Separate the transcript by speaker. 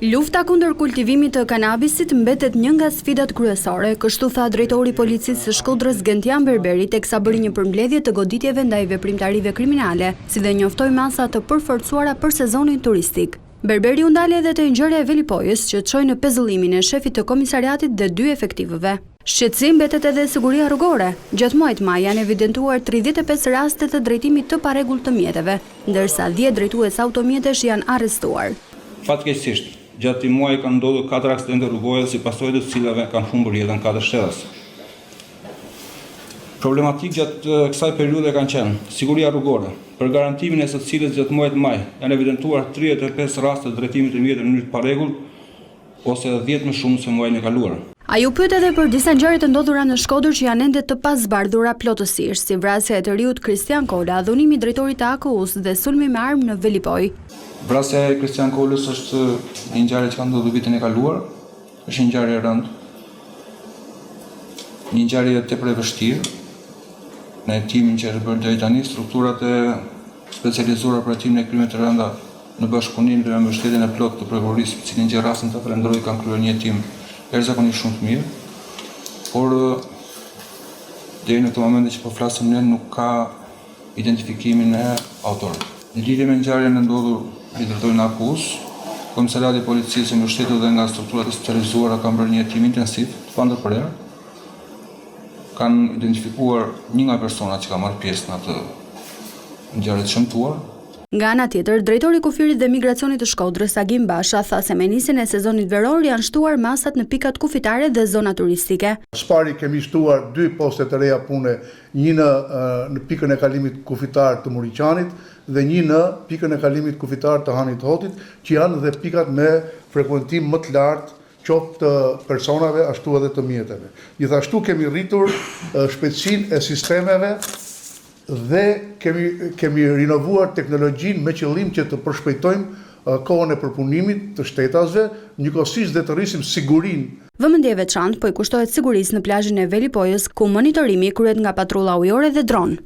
Speaker 1: Lufta kundër kultivimit të kanabisit mbetet një nga sfidat kryesore, kështu tha drejtori i policisë së Shkodrës Gentian Berberi teksa bëri një përmbledhje të goditjeve ndaj veprimtarive kriminale, si dhe njoftoi masa të përforcuara për sezonin turistik. Berberi u ndale edhe te ngjarja e Velipojës, që çoi në pezullimin e shefit të komisariatit dhe 2 efektivëve. Shqetësim mbetet edhe siguria rrugore. Gjatë muajit maj janë evidentuar 35 raste të drejtimit të parregullt të mjeteve, ndërsa 10 drejtues automjetesh janë arrestuar.
Speaker 2: Fatkeqësisht, gjatë këtij muaji kanë ndodhur 4 aksidente rrugore si pasojë të cilave kanë humbur jetën 4 shtedhës. Problematik gjatë kësaj periudhe kanë qenë siguria rrugore, për garantimin e së cilës gjatë muajit maj janë evidentuar 35 raste të drejtimit të mjeteve në mënyrë të parregullt, ose 10 më shumë se muajin e kaluar.
Speaker 1: Ai u pyet edhe për disa ngjarje të ndodhura në Shkodër që janë ende të pazbardhura plotësisht, si vrasja e të riut Kristian Kola, dhunimi i drejtorit të AKU-s dhe sulmi me armë në Velipoj.
Speaker 2: Vrasja e Kristian Kolës është një ngjarje që ka ndodhur vitin e kaluar, është një ngjarje e rëndë, një ngjarje tepër e vështirë. Në timin që është bërë deri tani, strukturat e specializuara për hetimin e krimeve të rënda në bashkëpunim dhe me mbështetjen e plotë të prokurorisë, i cili në rastin të falenderoj kanë kryer një hetim jashtëzakonisht shumë të mirë, por deri në këtë moment që po flasim ne nuk ka identifikimin e autorit. Në lidhje me ngjarjen e ndodhur i drejtorit në AKU-s, Komisariati i Policisë i mbështetur dhe nga strukturat e specializuara kanë bërë një hetim intensiv të pandërprer. Kanë identifikuar një nga personat që ka marrë pjesë në atë ngjarje të shëmtuar.
Speaker 1: Nga ana tjetër, drejtori i kufirit dhe migracionit të Shkodrës, Agim Basha, tha se me nisjen e sezonit veror janë shtuar masat në pikat kufitare dhe zona turistike.
Speaker 3: Spari kemi shtuar 2 poste të reja pune, një në pikën e kalimit kufitar të Muriqanit dhe një në pikën e kalimit kufitar të Hanit Hotit, që janë dhe pikat me frekuentim më të lartë qoftë të personave, ashtu edhe të mjeteve. Gjithashtu kemi rritur shpejtësinë e sistemeve dhe kemi rinovuar teknologjinë me qëllim që të përshpejtojmë kohën e përpunimit të shtetasve, njëkohësisht dhe të rrisim sigurinë.
Speaker 1: Vëmendje veçantë po i kushtohet sigurisë në plazhin e Velipojës, ku monitorimi kryhet nga patrulla ujore dhe dron.